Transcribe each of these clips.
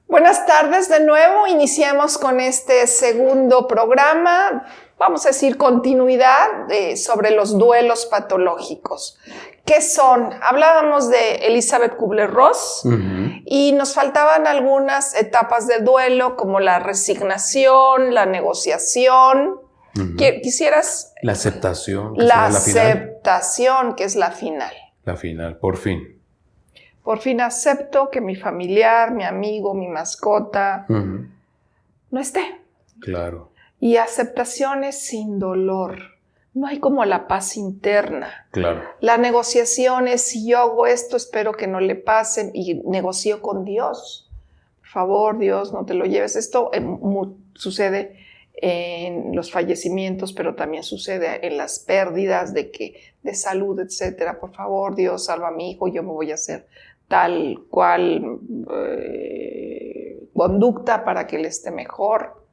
Buenas tardes de nuevo, iniciamos con este segundo programa, vamos a decir continuidad sobre los duelos patológicos. ¿Qué son? Hablábamos de Elizabeth Kubler-Ross y nos faltaban algunas etapas del duelo como la resignación, la negociación. ¿Quisieras? La aceptación. La aceptación, que es la final. La final, por fin. Por fin acepto que mi familiar, mi amigo, mi mascota no esté. Claro. Y aceptación es sin dolor. No hay como la paz interna. Claro. La negociación es, si yo hago esto, espero que no le pasen y negocio con Dios. Por favor, Dios, no te lo lleves. Esto sucede en los fallecimientos, pero también sucede en las pérdidas de salud, etcétera. Por favor, Dios, salva a mi hijo, yo me voy a hacer tal cual conducta para que él esté mejor.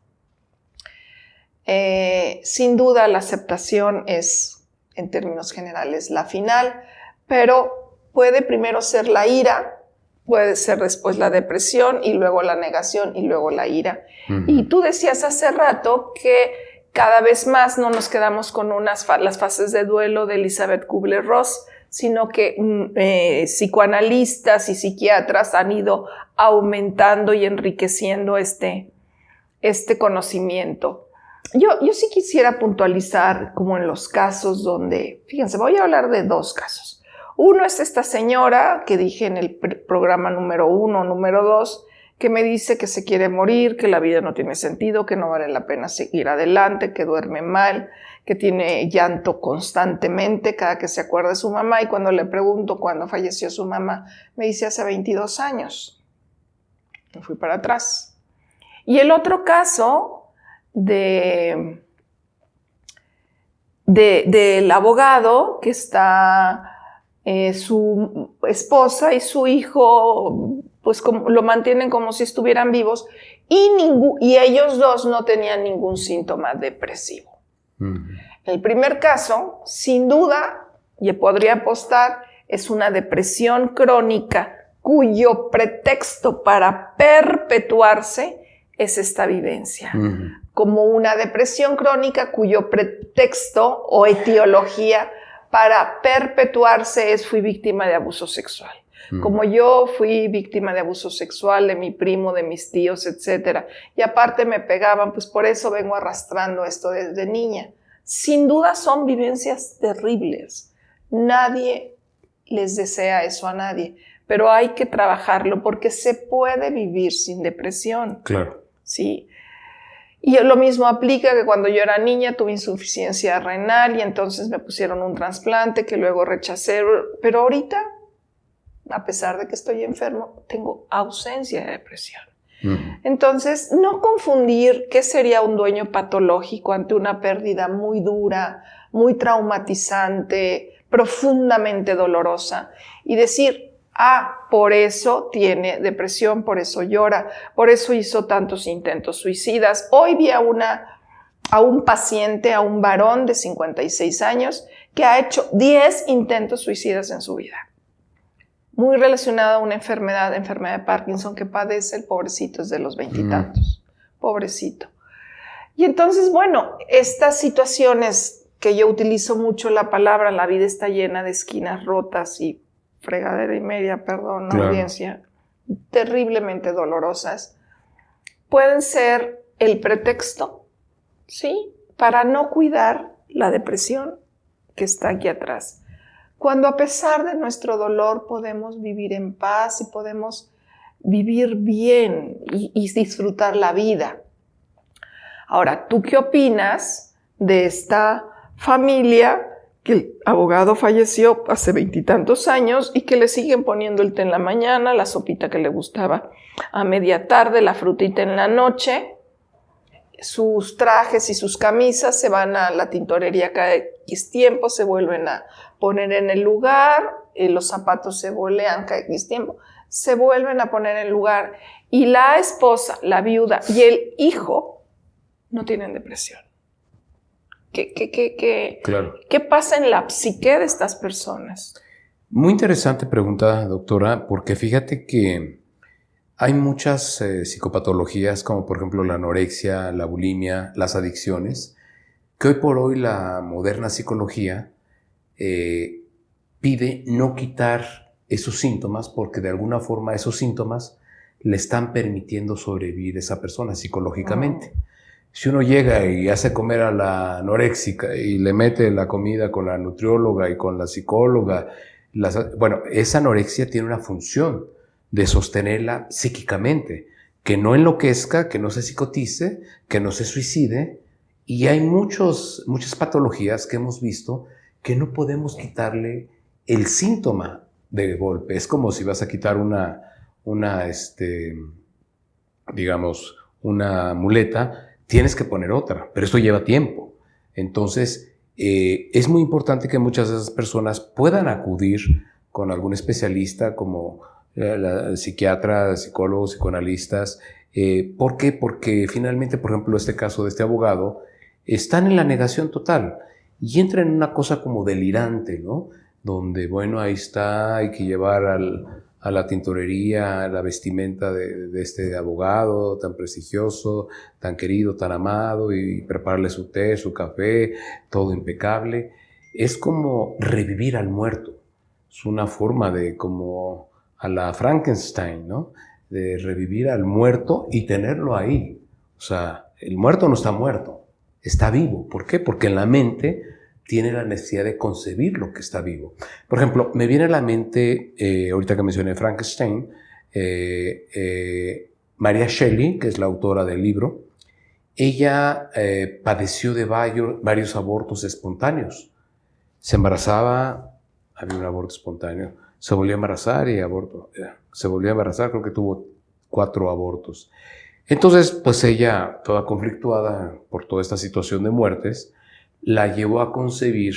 Sin duda la aceptación es, en términos generales, la final, pero puede primero ser la ira, puede ser después la depresión y luego la negación y luego la ira. Y tú decías hace rato que cada vez más no nos quedamos con las fases de duelo de Elizabeth Kubler-Ross, sino que psicoanalistas y psiquiatras han ido aumentando y enriqueciendo este conocimiento. Yo sí quisiera puntualizar como en los casos donde, fíjense, voy a hablar de dos casos. Uno es esta señora que dije en el programa número 1, número 2, que me dice que se quiere morir, que la vida no tiene sentido, que no vale la pena seguir adelante, que duerme mal, que tiene llanto constantemente cada que se acuerda de su mamá, y cuando le pregunto cuándo falleció su mamá, me dice hace 22 años. Me fui para atrás. Y el otro caso del abogado que está su esposa y su hijo, pues lo mantienen como si estuvieran vivos y ellos dos no tenían ningún síntoma depresivo. El primer caso, sin duda, y podría apostar, es una depresión crónica cuyo pretexto para perpetuarse es esta vivencia. Como una depresión crónica cuyo pretexto o etiología para perpetuarse es fui víctima de abuso sexual. Como yo fui víctima de abuso sexual de mi primo, de mis tíos, etc. Y aparte me pegaban, pues por eso vengo arrastrando esto desde niña. Sin duda son vivencias terribles. Nadie les desea eso a nadie, pero hay que trabajarlo porque se puede vivir sin depresión. Claro. Sí. Y lo mismo aplica que cuando yo era niña tuve insuficiencia renal y entonces me pusieron un trasplante que luego rechacé, pero ahorita, a pesar de que estoy enfermo, tengo ausencia de depresión. Entonces, no confundir qué sería un duelo patológico ante una pérdida muy dura, muy traumatizante, profundamente dolorosa y decir, por eso tiene depresión, por eso llora, por eso hizo tantos intentos suicidas. Hoy vi a un paciente, a un varón de 56 años que ha hecho 10 intentos suicidas en su vida. Muy relacionado a una enfermedad de Parkinson que padece el pobrecito desde los 20 y tantos. Pobrecito. Y entonces, bueno, estas situaciones que yo utilizo mucho la palabra, la vida está llena de esquinas rotas y fregadera y media, perdón, claro. Audiencia, terriblemente dolorosas, pueden ser el pretexto, ¿sí?, para no cuidar la depresión que está aquí atrás. Cuando a pesar de nuestro dolor podemos vivir en paz y podemos vivir bien y disfrutar la vida. Ahora, ¿tú qué opinas de esta familia que el abogado falleció hace 20 y tantos años y que le siguen poniendo el té en la mañana, la sopita que le gustaba a media tarde, la frutita en la noche? Sus trajes y sus camisas se van a la tintorería cada X tiempo, se vuelven a poner en el lugar, los zapatos se bolean cada X tiempo, se vuelven a poner en el lugar y la esposa, la viuda y el hijo no tienen depresión. Claro. ¿Qué pasa en la psique de estas personas? Muy interesante pregunta, doctora, porque fíjate que Hay muchas psicopatologías, como por ejemplo la anorexia, la bulimia, las adicciones, que hoy por hoy la moderna psicología pide no quitar esos síntomas porque de alguna forma esos síntomas le están permitiendo sobrevivir a esa persona psicológicamente. Si uno llega y hace comer a la anoréxica y le mete la comida con la nutrióloga y con la psicóloga, bueno, esa anorexia tiene una función de sostenerla psíquicamente, que no enloquezca, que no se psicotice, que no se suicide. Y hay muchas patologías que hemos visto que no podemos quitarle el síntoma de golpe. Es como si vas a quitar digamos, una muleta, tienes que poner otra, pero esto lleva tiempo. Entonces, es muy importante que muchas de esas personas puedan acudir con algún especialista como psiquiatra, psicólogos, psicoanalistas. ¿Por qué? Porque finalmente, por ejemplo, este caso de este abogado, están en la negación total y entran en una cosa como delirante, ¿no? Donde, bueno, ahí está, hay que llevar a la tintorería la vestimenta de este abogado tan prestigioso, tan querido, tan amado, y prepararle su té, su café, todo impecable. Es como revivir al muerto. Es una forma de como a la Frankenstein, ¿no? De revivir al muerto y tenerlo ahí. O sea, el muerto no está muerto, está vivo. ¿Por qué? Porque en la mente tiene la necesidad de concebir lo que está vivo. Por ejemplo, me viene a la mente, ahorita que mencioné Frankenstein, María Shelley, que es la autora del libro. Ella padeció de varios abortos espontáneos. Se embarazaba, había un aborto espontáneo, se volvió a embarazar y aborto. Se volvió a embarazar, creo que tuvo 4 abortos. Entonces, pues ella, toda conflictuada por toda esta situación de muertes, la llevó a concebir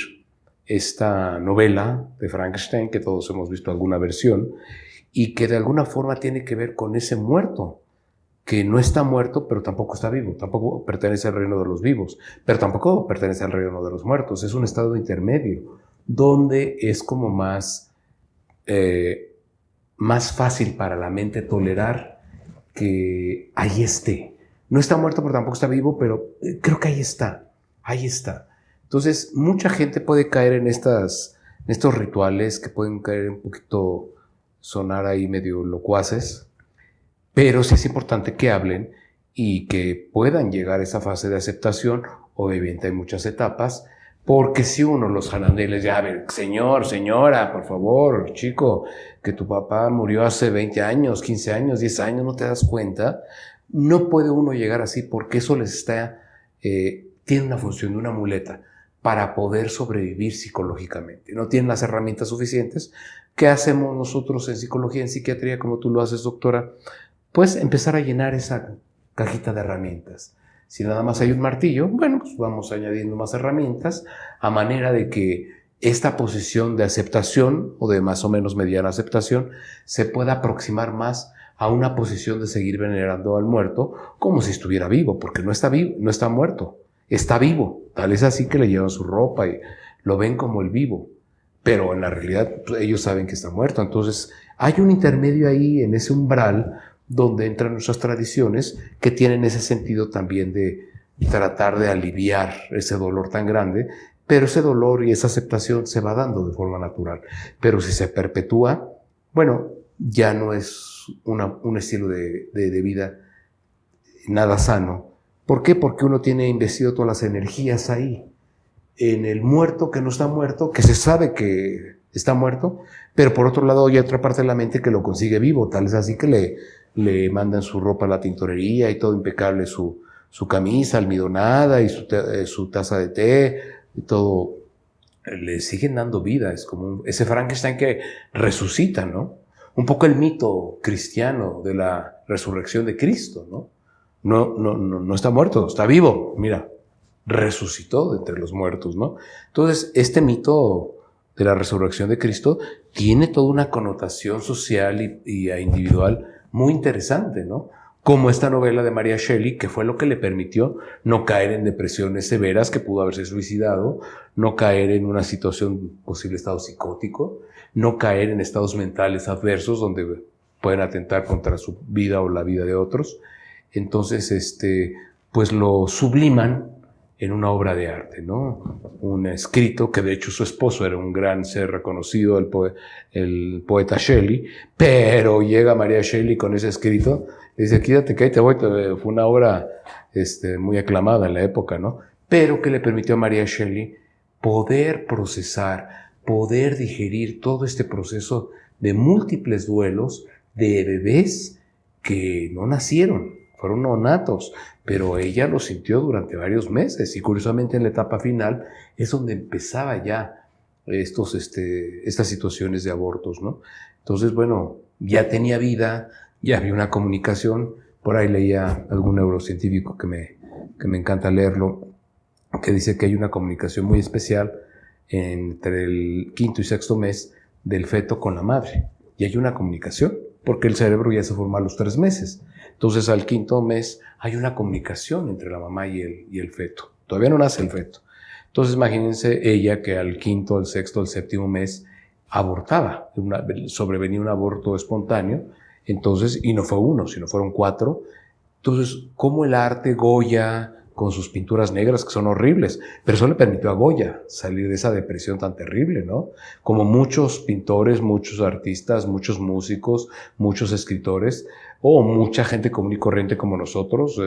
esta novela de Frankenstein, que todos hemos visto alguna versión, y que de alguna forma tiene que ver con ese muerto, que no está muerto, pero tampoco está vivo, tampoco pertenece al reino de los vivos, pero tampoco pertenece al reino de los muertos. Es un estado intermedio, donde es como más fácil para la mente tolerar que ahí esté. No está muerto, pero tampoco está vivo, pero creo que ahí está. Entonces, mucha gente puede caer en estos rituales que pueden caer un poquito, sonar ahí medio locuaces, pero sí es importante que hablen y que puedan llegar a esa fase de aceptación. Obviamente hay muchas etapas, porque si uno los jalaneles, ya, a ver, señor, señora, por favor, chico, que tu papá murió hace 20 años, 15 años, 10 años, ¿no te das cuenta? No puede uno llegar así porque eso les está, tiene una función de una muleta para poder sobrevivir psicológicamente. No tienen las herramientas suficientes. ¿Qué hacemos nosotros en psicología, en psiquiatría, como tú lo haces, doctora? Pues empezar a llenar esa cajita de herramientas. Si nada más hay un martillo, bueno, pues vamos añadiendo más herramientas a manera de que esta posición de aceptación o de más o menos mediana aceptación se pueda aproximar más a una posición de seguir venerando al muerto como si estuviera vivo, porque no está vivo, no está muerto, está vivo. Tal es así que le llevan su ropa y lo ven como el vivo, pero en la realidad pues, ellos saben que está muerto. Entonces hay un intermedio ahí en ese umbral donde entran nuestras tradiciones que tienen ese sentido también de tratar de aliviar ese dolor tan grande, pero ese dolor y esa aceptación se va dando de forma natural. Pero si se perpetúa, bueno, ya no es un estilo de vida nada sano. ¿Por qué? Porque uno tiene investido todas las energías ahí, en el muerto que no está muerto, que se sabe que está muerto, pero por otro lado hay otra parte de la mente que lo consigue vivo, tal es así que le mandan su ropa a la tintorería y todo impecable, su camisa almidonada y su taza de té y todo, le siguen dando vida. Es como ese Frankenstein que resucita, ¿no? Un poco el mito cristiano de la resurrección de Cristo, ¿no? No está muerto, está vivo, mira, resucitó de entre los muertos, ¿no? Entonces, este mito de la resurrección de Cristo tiene toda una connotación social y individual muy interesante, ¿no? Como esta novela de María Shelley, que fue lo que le permitió no caer en depresiones severas, que pudo haberse suicidado, no caer en una situación, posible estado psicótico, no caer en estados mentales adversos donde pueden atentar contra su vida o la vida de otros. Entonces, pues lo subliman en una obra de arte, ¿no? Un escrito que de hecho su esposo era un gran ser reconocido, el poeta Shelley, pero llega María Shelley con ese escrito y dice, quítate que ahí te voy. Fue una obra muy aclamada en la época, ¿no? Pero que le permitió a María Shelley poder procesar, poder digerir todo este proceso de múltiples duelos de bebés que no nacieron, fueron neonatos, pero ella lo sintió durante varios meses y curiosamente en la etapa final es donde empezaba ya estas situaciones de abortos, ¿no? Entonces, bueno, ya tenía vida, ya había una comunicación. Por ahí leía algún neurocientífico que me encanta leerlo, que dice que hay una comunicación muy especial entre el 5º y 6º mes del feto con la madre. Y hay una comunicación, porque el cerebro ya se forma a los 3 meses. Entonces, al 5º mes hay una comunicación entre la mamá y el feto. Todavía no nace el feto. Entonces, imagínense ella que al 5º, al 6º, al 7º mes abortaba. Sobrevenía un aborto espontáneo. Entonces, y no fue uno, sino fueron 4. Entonces, ¿cómo el arte Goya, con sus pinturas negras que son horribles, pero eso le permitió a Goya salir de esa depresión tan terrible, ¿no? Como muchos pintores, muchos artistas, muchos músicos, muchos escritores, o mucha gente común y corriente como nosotros,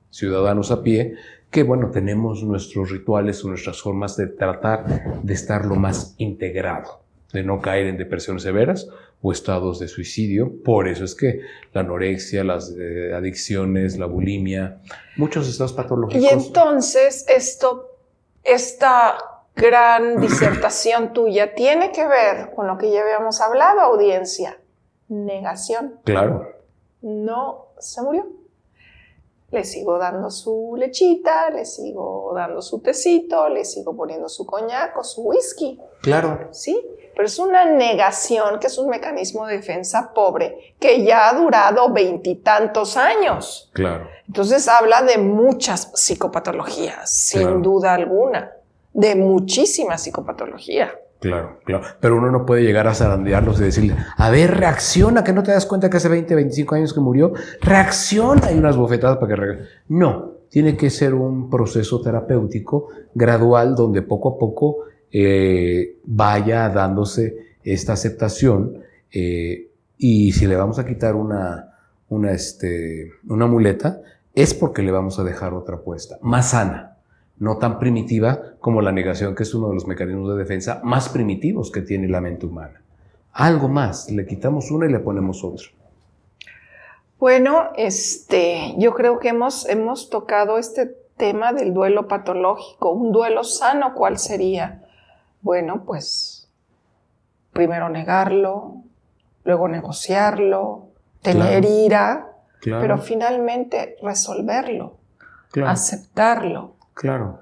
ciudadanos a pie, que bueno, tenemos nuestros rituales o nuestras formas de tratar de estar lo más integrado, de no caer en depresiones severas o estados de suicidio. Por eso es que la anorexia, las adicciones, la bulimia, muchos estados patológicos. Y entonces esta gran disertación tuya tiene que ver con lo que ya habíamos hablado, audiencia. Negación. Claro. No se murió. Le sigo dando su lechita, le sigo dando su tecito, le sigo poniendo su coñac o su whisky. Claro. Sí, pero es una negación que es un mecanismo de defensa pobre que ya ha durado 20 y tantos años. Claro. Entonces habla de muchas psicopatologías, sin duda alguna, de muchísima psicopatología. Claro, claro. Pero uno no puede llegar a zarandearlos y decirle, a ver, reacciona, que no te das cuenta que hace 20, 25 años que murió. Reacciona, hay unas bofetadas para que No, tiene que ser un proceso terapéutico gradual donde poco a poco vaya dándose esta aceptación y si le vamos a quitar una muleta es porque le vamos a dejar otra puesta, más sana. No tan primitiva como la negación, que es uno de los mecanismos de defensa más primitivos que tiene la mente humana. Algo más, le quitamos una y le ponemos otra. Bueno, yo creo que hemos tocado este tema del duelo patológico. Un duelo sano, ¿cuál sería? Bueno, pues primero negarlo, luego negociarlo, tener ira, pero finalmente resolverlo, aceptarlo. Claro.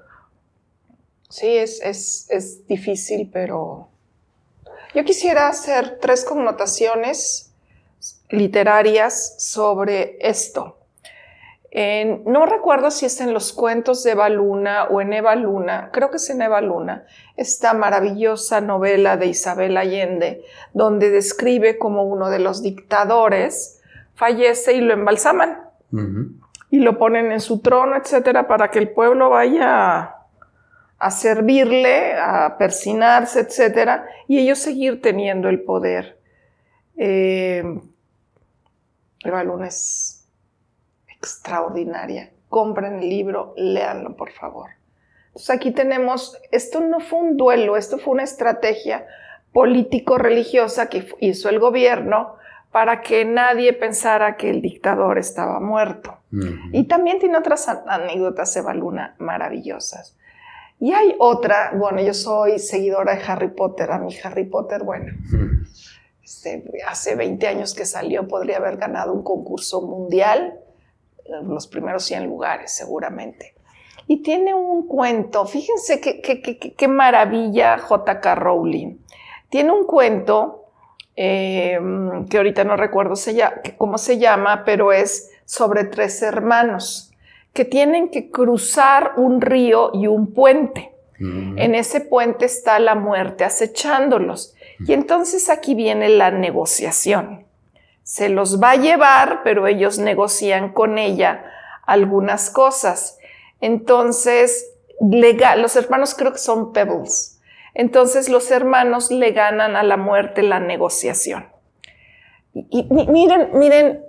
Sí, es difícil, pero yo quisiera hacer 3 connotaciones literarias sobre esto. No recuerdo si es en los cuentos de Eva Luna o en Eva Luna, creo que es en Eva Luna, esta maravillosa novela de Isabel Allende, donde describe cómo uno de los dictadores fallece y lo embalsaman. Uh-huh. Y lo ponen en su trono, etcétera, para que el pueblo vaya a servirle, a persinarse, etcétera, y ellos seguir teniendo el poder. Eva Luna es extraordinaria. Compren el libro, léanlo, por favor. Entonces aquí tenemos, esto no fue un duelo, esto fue una estrategia político-religiosa que hizo el gobierno para que nadie pensara que el dictador estaba muerto. Uh-huh. Y también tiene otras anécdotas Eva Luna maravillosas. Y hay otra, bueno, yo soy seguidora de Harry Potter, a mí Harry Potter, bueno, hace 20 años que salió, podría haber ganado un concurso mundial, los primeros 100 lugares seguramente. Y tiene un cuento, fíjense qué maravilla J.K. Rowling. Tiene un cuento que ahorita no recuerdo cómo se llama, pero es sobre 3 hermanos que tienen que cruzar un río y un puente. Uh-huh. En ese puente está la muerte acechándolos. Uh-huh. Y entonces aquí viene la negociación. se los va a llevar, pero ellos negocian con ella algunas cosas. Entonces, los hermanos creo que son Pebbles. Entonces, los hermanos le ganan a la muerte la negociación. Y miren,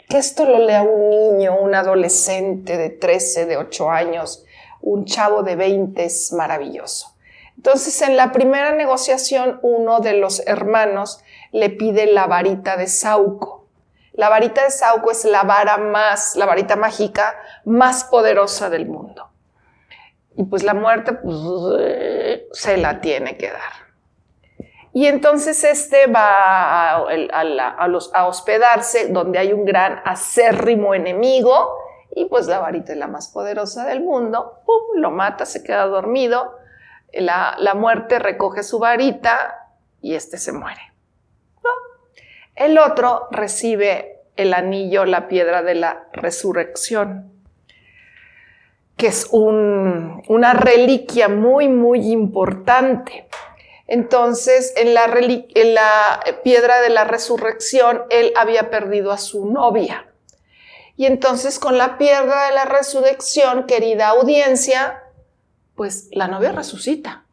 que esto lo lea un niño, un adolescente de 13, de 8 años, un chavo de 20, es maravilloso. Entonces, en la primera negociación, uno de los hermanos le pide la varita de Sauco. La varita de Sauco es la varita mágica más poderosa del mundo. Y pues la muerte se la tiene que dar. Y entonces va a hospedarse donde hay un gran acérrimo enemigo y pues la varita es la más poderosa del mundo. ¡Pum! Lo mata, se queda dormido. La muerte recoge su varita y se muere. ¿No? El otro recibe el anillo, la piedra de la resurrección, que es una reliquia muy, muy importante. Entonces, en la piedra de la resurrección, él había perdido a su novia. Y entonces, con la piedra de la resurrección, querida audiencia, pues la novia resucita.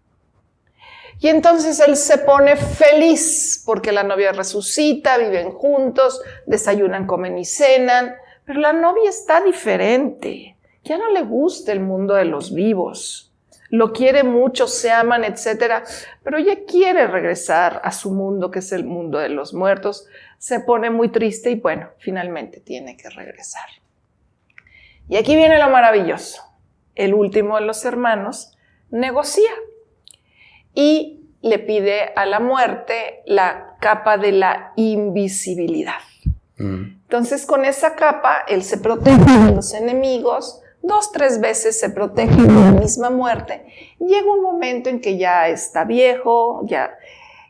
Y entonces él se pone feliz porque la novia resucita, viven juntos, desayunan, comen y cenan, pero la novia está diferente. Ya no le gusta el mundo de los vivos. Lo quiere mucho, se aman, etc. Pero ella quiere regresar a su mundo, que es el mundo de los muertos. Se pone muy triste y bueno, finalmente tiene que regresar. Y aquí viene lo maravilloso. El último de los hermanos negocia y le pide a la muerte la capa de la invisibilidad. Entonces, con esa capa, él se protege de los enemigos. 2, 3 veces se protege de la misma muerte. Llega un momento en que ya está viejo,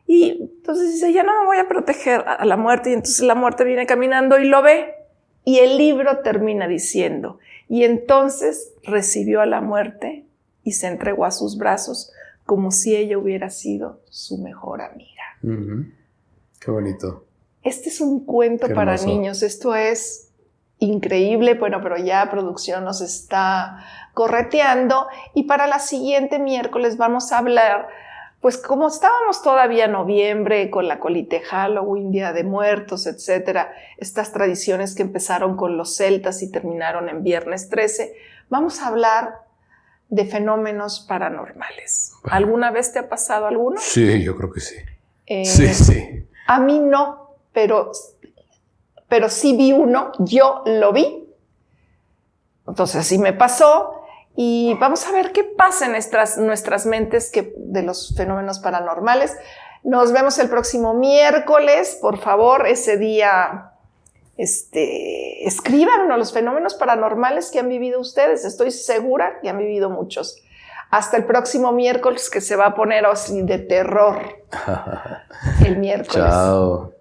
y entonces dice, ya no me voy a proteger a la muerte. Y entonces la muerte viene caminando y lo ve. Y el libro termina diciendo, y entonces recibió a la muerte y se entregó a sus brazos como si ella hubiera sido su mejor amiga. Qué bonito. Este es un cuento para niños. Esto es increíble, bueno, pero ya producción nos está correteando y para la siguiente miércoles vamos a hablar, pues como estábamos todavía en noviembre con la colite Halloween, Día de Muertos, etcétera, estas tradiciones que empezaron con los celtas y terminaron en Viernes 13, vamos a hablar de fenómenos paranormales. ¿Alguna vez te ha pasado alguno? Sí, yo creo que sí. Sí. A mí no, pero sí vi uno, yo lo vi. Entonces sí me pasó y vamos a ver qué pasa en nuestras mentes de los fenómenos paranormales. Nos vemos el próximo miércoles, por favor, ese día escríbanos los fenómenos paranormales que han vivido ustedes. Estoy segura que han vivido muchos. Hasta el próximo miércoles, que se va a poner así de terror el miércoles. Chao.